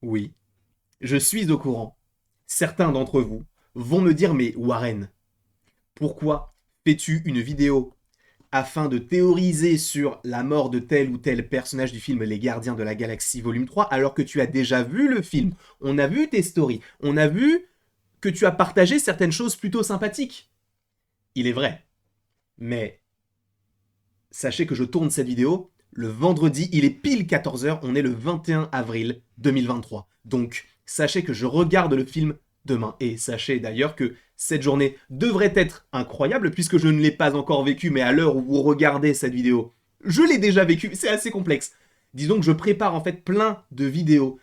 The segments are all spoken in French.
Oui, je suis au courant. Certains d'entre vous vont me dire, mais Warren, pourquoi fais-tu une vidéo afin de théoriser sur la mort de tel ou tel personnage du film Les Gardiens de la Galaxie Volume 3 alors que tu as déjà vu le film? On a vu tes stories, on a vu que tu as partagé certaines choses plutôt sympathiques. Il est vrai, mais sachez que je tourne cette vidéo le vendredi, il est pile 14 h, on est le 21 avril 2023. Donc, sachez que je regarde le film demain. Et sachez d'ailleurs que cette journée devrait être incroyable puisque je ne l'ai pas encore vécue, mais à l'heure où vous regardez cette vidéo, je l'ai déjà vécue, c'est assez complexe. Disons que je prépare en fait plein de vidéos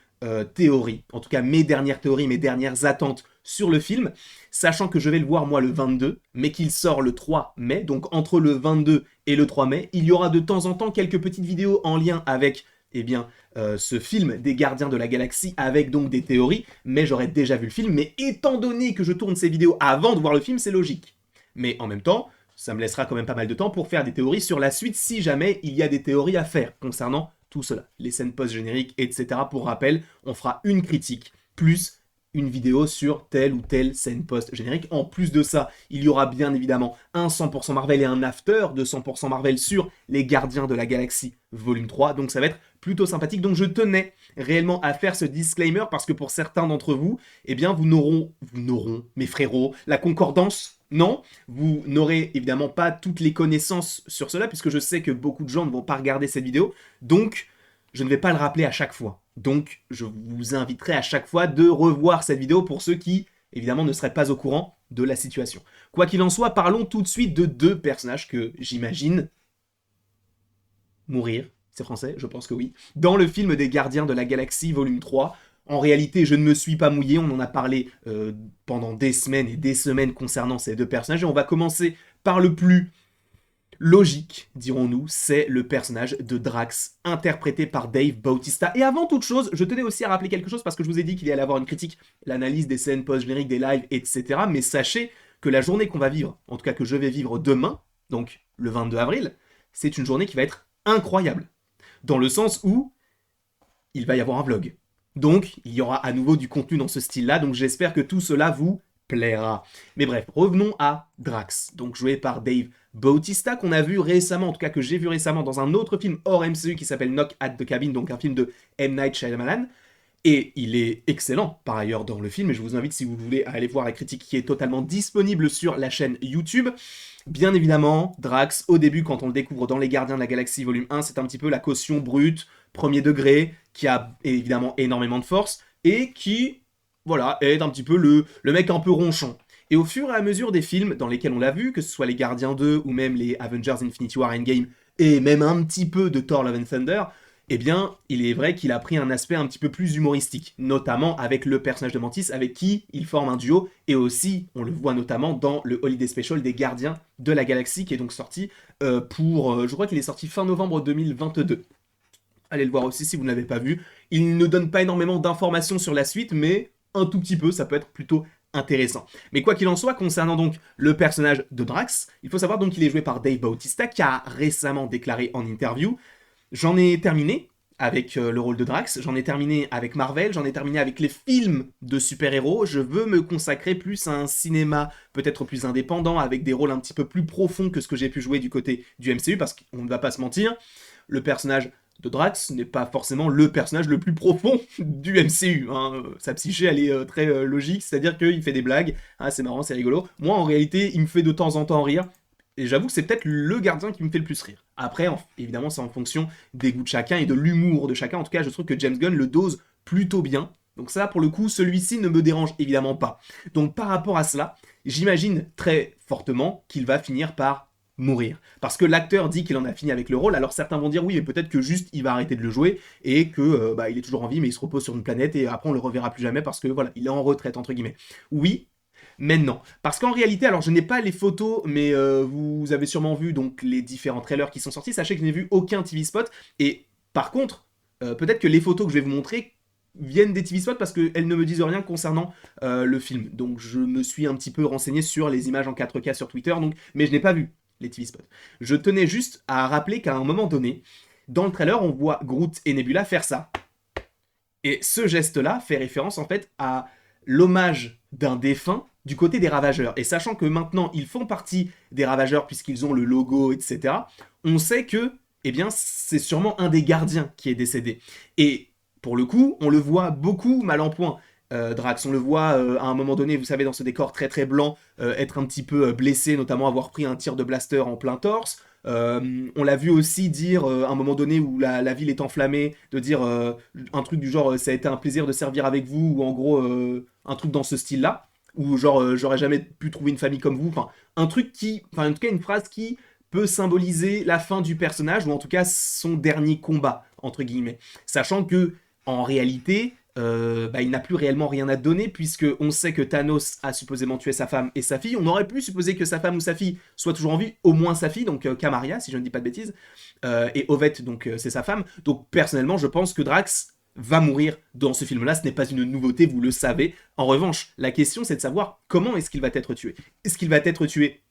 théories, en tout cas mes dernières théories, mes dernières attentes sur le film, sachant que je vais le voir moi le 22, mais qu'il sort le 3 mai, donc entre le 22 et le 3 mai, il y aura de temps en temps quelques petites vidéos en lien avec eh bien, ce film des Gardiens de la Galaxie, avec donc des théories, mais j'aurais déjà vu le film, mais étant donné que je tourne ces vidéos avant de voir le film, c'est logique. Mais en même temps, ça me laissera quand même pas mal de temps pour faire des théories sur la suite si jamais il y a des théories à faire concernant tout cela, les scènes post-génériques, etc. Pour rappel, on fera une critique plus une vidéo sur telle ou telle scène post-générique. En plus de ça, il y aura bien évidemment un 100% Marvel et un after de 100% Marvel sur les Gardiens de la Galaxie volume 3. Donc ça va être plutôt sympathique. Donc je tenais réellement à faire ce disclaimer parce que pour certains d'entre vous, eh bien vous n'auront, mes frérots, la concordance. Non, vous n'aurez évidemment pas toutes les connaissances sur cela puisque je sais que beaucoup de gens ne vont pas regarder cette vidéo. Donc je ne vais pas le rappeler à chaque fois. Donc, je vous inviterai à chaque fois de revoir cette vidéo pour ceux qui, évidemment, ne seraient pas au courant de la situation. Quoi qu'il en soit, parlons tout de suite de deux personnages que j'imagine mourir, c'est français, je pense que oui, dans le film des Gardiens de la Galaxie volume 3. En réalité, je ne me suis pas mouillé, on en a parlé pendant des semaines et des semaines concernant ces deux personnages, et on va commencer par le plus logique, dirons-nous, c'est le personnage de Drax, interprété par Dave Bautista. Et avant toute chose, je tenais aussi à rappeler quelque chose parce que je vous ai dit qu'il y allait avoir une critique, l'analyse des scènes post-génériques, des lives, etc. Mais sachez que la journée qu'on va vivre, en tout cas que je vais vivre demain, donc le 22 avril, c'est une journée qui va être incroyable. Dans le sens où il va y avoir un vlog. Donc, il y aura à nouveau du contenu dans ce style-là, donc j'espère que tout cela vous plaira. Mais bref, revenons à Drax, donc joué par Dave Bautista, qu'on a vu récemment, en tout cas que j'ai vu récemment dans un autre film hors MCU qui s'appelle Knock at the Cabin, donc un film de M. Night Shyamalan. Et il est excellent par ailleurs dans le film, et je vous invite si vous voulez à aller voir la critique qui est totalement disponible sur la chaîne YouTube. Bien évidemment, Drax, au début, quand on le découvre dans Les Gardiens de la Galaxie volume 1, c'est un petit peu la caution brute, premier degré, qui a évidemment énormément de force, et qui, voilà, est un petit peu le mec un peu ronchon. Et au fur et à mesure des films dans lesquels on l'a vu, que ce soit Les Gardiens 2 ou même les Avengers Infinity War Endgame, et même un petit peu de Thor Love and Thunder, eh bien, il est vrai qu'il a pris un aspect un petit peu plus humoristique, notamment avec le personnage de Mantis, avec qui il forme un duo, et aussi, on le voit notamment dans le Holiday Special des Gardiens de la Galaxie, qui est donc sorti je crois qu'il est sorti fin novembre 2022. Allez le voir aussi si vous ne l'avez pas vu. Il ne donne pas énormément d'informations sur la suite, mais un tout petit peu, ça peut être plutôt intéressant. Mais quoi qu'il en soit, concernant donc le personnage de Drax, il faut savoir donc qu'il est joué par Dave Bautista, qui a récemment déclaré en interview: j'en ai terminé avec le rôle de Drax, j'en ai terminé avec Marvel, j'en ai terminé avec les films de super-héros, je veux me consacrer plus à un cinéma peut-être plus indépendant, avec des rôles un petit peu plus profonds que ce que j'ai pu jouer du côté du MCU, parce qu'on ne va pas se mentir, le personnage de Drax n'est pas forcément le personnage le plus profond du MCU. Hein. Sa psyché, elle est très logique, c'est-à-dire qu'il fait des blagues, ah, c'est marrant, c'est rigolo. Moi, en réalité, il me fait de temps en temps rire, et j'avoue que c'est peut-être le gardien qui me fait le plus rire. Après, évidemment, c'est en fonction des goûts de chacun et de l'humour de chacun. En tout cas, je trouve que James Gunn le dose plutôt bien. Donc ça, pour le coup, celui-ci ne me dérange évidemment pas. Donc par rapport à cela, j'imagine très fortement qu'il va finir par mourir. Parce que l'acteur dit qu'il en a fini avec le rôle, alors certains vont dire oui, mais peut-être que juste il va arrêter de le jouer et que il est toujours en vie, mais il se repose sur une planète et après on le reverra plus jamais parce que voilà, il est en retraite entre guillemets. Oui, maintenant. Parce qu'en réalité, alors je n'ai pas les photos, mais vous avez sûrement vu donc les différents trailers qui sont sortis. Sachez que je n'ai vu aucun TV spot. Et par contre, peut-être que les photos que je vais vous montrer viennent des TV spots parce qu'elles ne me disent rien concernant le film. Donc je me suis un petit peu renseigné sur les images en 4K sur Twitter, donc, mais je n'ai pas vu les TV spots. Je tenais juste à rappeler qu'à un moment donné, dans le trailer, on voit Groot et Nebula faire ça. Et ce geste-là fait référence en fait à l'hommage d'un défunt du côté des Ravageurs. Et sachant que maintenant ils font partie des Ravageurs puisqu'ils ont le logo, etc., on sait que, eh bien, c'est sûrement un des gardiens qui est décédé. Et pour le coup, on le voit beaucoup mal en point. Drax, on le voit à un moment donné, vous savez, dans ce décor très très blanc, être un petit peu blessé, notamment avoir pris un tir de blaster en plein torse. On l'a vu aussi dire à un moment donné où la ville est enflammée, de dire un truc du genre ça a été un plaisir de servir avec vous, ou en gros un truc dans ce style-là, ou genre j'aurais jamais pu trouver une famille comme vous. Enfin, un truc qui, enfin en tout cas une phrase qui peut symboliser la fin du personnage, ou en tout cas son dernier combat, entre guillemets. Sachant que en réalité, il n'a plus réellement rien à donner, puisque on sait que Thanos a supposément tué sa femme et sa fille. On aurait pu supposer que sa femme ou sa fille soit toujours en vie, au moins sa fille, donc Kamaria, si je ne dis pas de bêtises, et Ovette, donc c'est sa femme. Donc personnellement, je pense que Drax va mourir dans ce film-là. Ce n'est pas une nouveauté, vous le savez. En revanche, la question c'est de savoir comment est-ce qu'il va être tué. Est-ce qu'il va être tué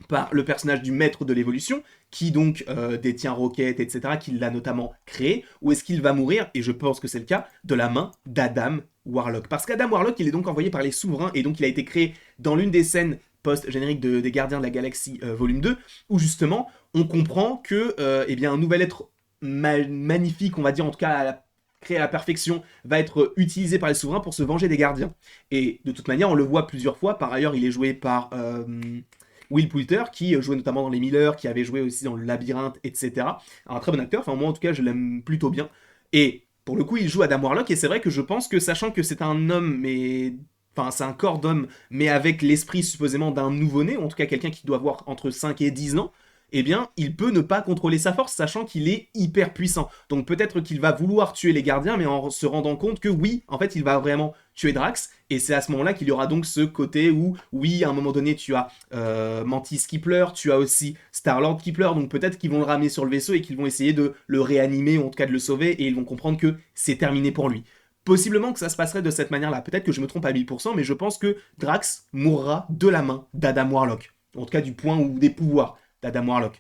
par le personnage du maître de l'évolution, qui donc détient Rocket, etc., qui l'a notamment créé, ou est-ce qu'il va mourir, et je pense que c'est le cas, de la main d'Adam Warlock. Parce qu'Adam Warlock, il est donc envoyé par les souverains, et donc il a été créé dans l'une des scènes post-générique des Gardiens de la Galaxie volume 2, où justement, on comprend que eh bien, un nouvel être magnifique, on va dire en tout cas créé à la perfection, va être utilisé par les souverains pour se venger des gardiens. Et de toute manière, on le voit plusieurs fois. Par ailleurs, il est joué par Will Poulter, qui jouait notamment dans Les Miller, qui avait joué aussi dans Le Labyrinthe, etc. Un très bon acteur, enfin moi en tout cas je l'aime plutôt bien. Et pour le coup il joue Adam Warlock, et c'est vrai que je pense que, sachant que c'est un homme, mais... Enfin, c'est un corps d'homme, mais avec l'esprit supposément d'un nouveau-né, ou en tout cas quelqu'un qui doit avoir entre 5 et 10 ans, eh bien, il peut ne pas contrôler sa force, sachant qu'il est hyper puissant. Donc peut-être qu'il va vouloir tuer les gardiens, mais en se rendant compte que oui, en fait, il va vraiment tuer Drax, et c'est à ce moment-là qu'il y aura donc ce côté où, oui, à un moment donné, tu as Mantis qui pleure, tu as aussi Star-Lord qui pleure, donc peut-être qu'ils vont le ramener sur le vaisseau et qu'ils vont essayer de le réanimer, ou en tout cas de le sauver, et ils vont comprendre que c'est terminé pour lui. Possiblement que ça se passerait de cette manière-là, peut-être que je me trompe à 1000%, mais je pense que Drax mourra de la main d'Adam Warlock, en tout cas du point ou des pouvoirs d'Adam Warlock.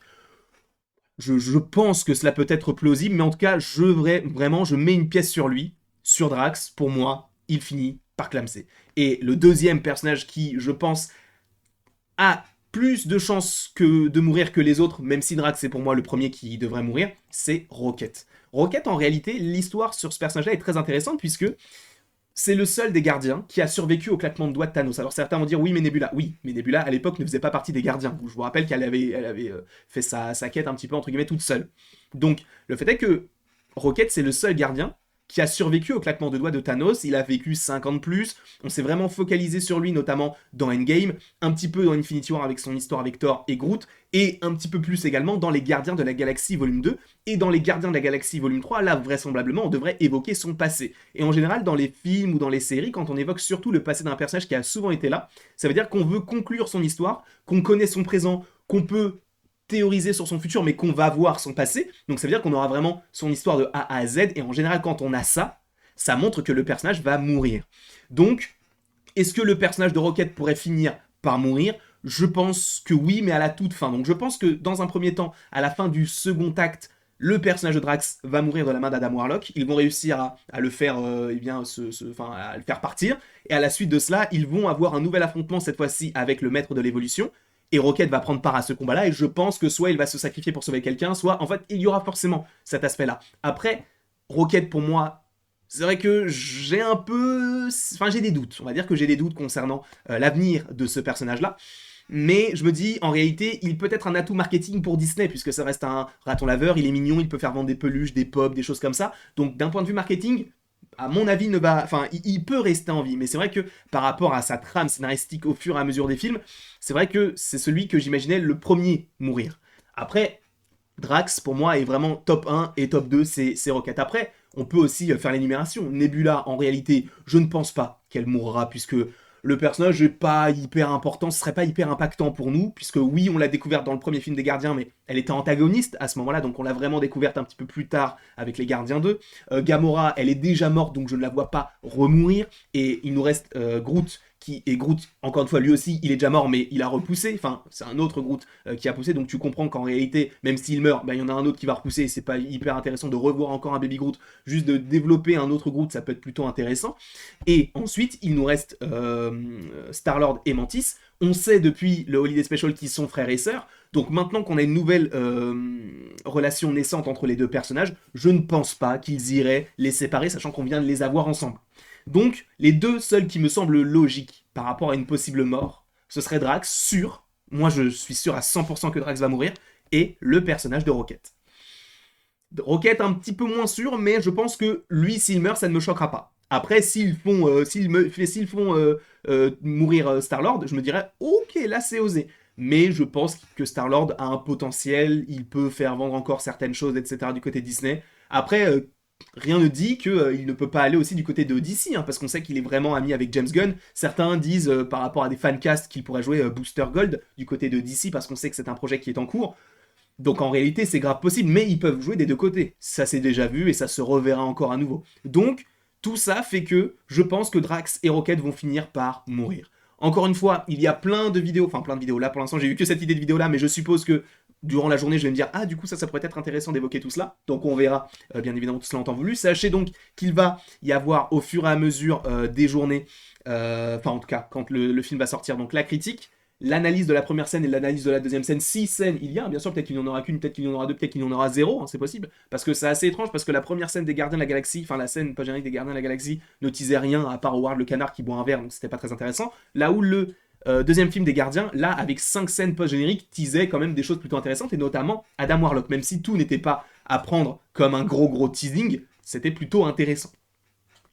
Je pense que cela peut être plausible, mais en tout cas, vraiment, je mets une pièce sur lui, sur Drax. Pour moi, il finit par clamser. Et le deuxième personnage qui, je pense, a plus de chances de mourir que les autres, même si Drax est pour moi le premier qui devrait mourir, c'est Rocket. Rocket, en réalité, l'histoire sur ce personnage-là est très intéressante, puisque c'est le seul des gardiens qui a survécu au claquement de doigts de Thanos. Alors certains vont dire oui, mais Nebula. Oui, mais Nebula à l'époque ne faisait pas partie des gardiens. Je vous rappelle qu'elle avait fait sa quête un petit peu entre guillemets toute seule. Donc le fait est que Rocket, c'est le seul gardien qui a survécu au claquement de doigts de Thanos. Il a vécu 5 ans de plus. On s'est vraiment focalisé sur lui, notamment dans Endgame, un petit peu dans Infinity War avec son histoire avec Thor et Groot, et un petit peu plus également dans les Gardiens de la Galaxie volume 2. Et dans les Gardiens de la Galaxie volume 3, là, vraisemblablement, on devrait évoquer son passé. Et en général, dans les films ou dans les séries, quand on évoque surtout le passé d'un personnage qui a souvent été là, ça veut dire qu'on veut conclure son histoire, qu'on connaît son présent, qu'on peut théoriser sur son futur, mais qu'on va voir son passé. Donc ça veut dire qu'on aura vraiment son histoire de A à Z, et en général, quand on a ça, ça montre que le personnage va mourir. Donc, est-ce que le personnage de Rocket pourrait finir par mourir? Je pense que oui, mais à la toute fin. Donc je pense que dans un premier temps, à la fin du second acte, le personnage de Drax va mourir de la main d'Adam Warlock. Ils vont réussir à le faire, à le faire partir. Et à la suite de cela, ils vont avoir un nouvel affrontement, cette fois-ci avec le maître de l'évolution. Et Rocket va prendre part à ce combat-là. Et je pense que soit il va se sacrifier pour sauver quelqu'un, soit en fait il y aura forcément cet aspect-là. Après, Rocket pour moi, c'est vrai que j'ai un peu... Enfin, j'ai des doutes. On va dire que j'ai des doutes concernant l'avenir de ce personnage-là. Mais je me dis, en réalité, il peut être un atout marketing pour Disney, puisque ça reste un raton laveur, il est mignon, il peut faire vendre des peluches, des pop, des choses comme ça. Donc d'un point de vue marketing, à mon avis, il peut rester en vie. Mais c'est vrai que par rapport à sa trame scénaristique au fur et à mesure des films, c'est vrai que c'est celui que j'imaginais le premier mourir. Après, Drax, pour moi, est vraiment top 1 et top 2, c'est Rocket. Après, on peut aussi faire l'énumération. Nebula, en réalité, je ne pense pas qu'elle mourra, puisque le personnage n'est pas hyper important, ce serait pas hyper impactant pour nous, puisque oui, on l'a découverte dans le premier film des Gardiens, mais elle était antagoniste à ce moment-là, donc on l'a vraiment découverte un petit peu plus tard avec les Gardiens 2. Gamora, elle est déjà morte, donc je ne la vois pas remourir. Et il nous reste Groot, et Groot, encore une fois, lui aussi, il est déjà mort, mais il a repoussé. Enfin, c'est un autre Groot qui a poussé, donc tu comprends qu'en réalité, même s'il meurt, il y en a un autre qui va repousser, et c'est pas hyper intéressant de revoir encore un Baby Groot, juste de développer un autre Groot, ça peut être plutôt intéressant. Et ensuite, il nous reste Star-Lord et Mantis. On sait depuis le Holiday Special qu'ils sont frères et sœurs, donc maintenant qu'on a une nouvelle relation naissante entre les deux personnages, je ne pense pas qu'ils iraient les séparer, sachant qu'on vient de les avoir ensemble. Donc, les deux seuls qui me semblent logiques par rapport à une possible mort, ce serait Drax, sûr, moi je suis sûr à 100% que Drax va mourir, et le personnage de Rocket. Rocket un petit peu moins sûr, mais je pense que lui, s'il meurt, ça ne me choquera pas. Après, s'ils font mourir Star-Lord, je me dirais, ok, là c'est osé. Mais je pense que Star-Lord a un potentiel, il peut faire vendre encore certaines choses, etc. du côté Disney. Après, rien ne dit qu'il ne peut pas aller aussi du côté de DC, hein, parce qu'on sait qu'il est vraiment ami avec James Gunn. Certains disent, par rapport à des fancasts, qu'il pourrait jouer Booster Gold du côté de DC, parce qu'on sait que c'est un projet qui est en cours. Donc en réalité, c'est grave possible, mais ils peuvent jouer des deux côtés. Ça s'est déjà vu et ça se reverra encore à nouveau. Donc, tout ça fait que je pense que Drax et Rocket vont finir par mourir. Encore une fois, il y a plein de vidéos, là pour l'instant j'ai eu que cette idée de vidéo là, mais je suppose que durant la journée je vais me dire ah du coup ça pourrait être intéressant d'évoquer tout cela, donc on verra bien évidemment tout cela en temps voulu. Sachez donc qu'il va y avoir au fur et à mesure des journées, en tout cas quand le film va sortir, donc la critique, l'analyse de la première scène et l'analyse de la deuxième scène, si scènes il y a, bien sûr, peut-être qu'il n'y en aura qu'une, peut-être qu'il y en aura deux, peut-être qu'il y en aura zéro, hein, c'est possible, parce que c'est assez étrange, parce que la première scène des Gardiens de la Galaxie, enfin la scène pas générique des Gardiens de la Galaxie, ne teasait rien, à part Howard le canard qui boit un verre, donc c'était pas très intéressant, là où le deuxième film des Gardiens, là, avec 5 scènes post-génériques, teasait quand même des choses plutôt intéressantes, et notamment Adam Warlock, même si tout n'était pas à prendre comme un gros teasing, c'était plutôt intéressant.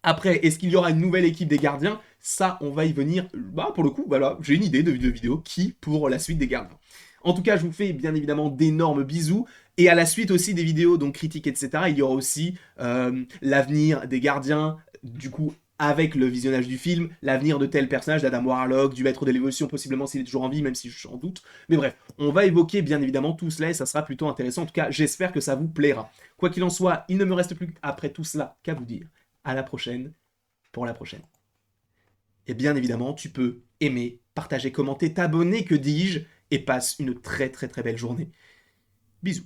Après, est-ce qu'il y aura une nouvelle équipe des gardiens? Ça, on va y venir. Bah, pour le coup, voilà, j'ai une idée de vidéo qui pour la suite des gardiens. En tout cas, je vous fais bien évidemment d'énormes bisous. Et à la suite aussi des vidéos, donc critiques, etc., il y aura aussi l'avenir des gardiens, du coup, avec le visionnage du film, l'avenir de tel personnage, d'Adam Warlock, du maître de l'évolution, possiblement s'il est toujours en vie, même si j'en doute. Mais bref, on va évoquer bien évidemment tout cela et ça sera plutôt intéressant. En tout cas, j'espère que ça vous plaira. Quoi qu'il en soit, il ne me reste plus après tout cela qu'à vous dire à la prochaine pour la prochaine. Et bien évidemment, tu peux aimer, partager, commenter, t'abonner, que dis-je, et passe une très belle journée. Bisous.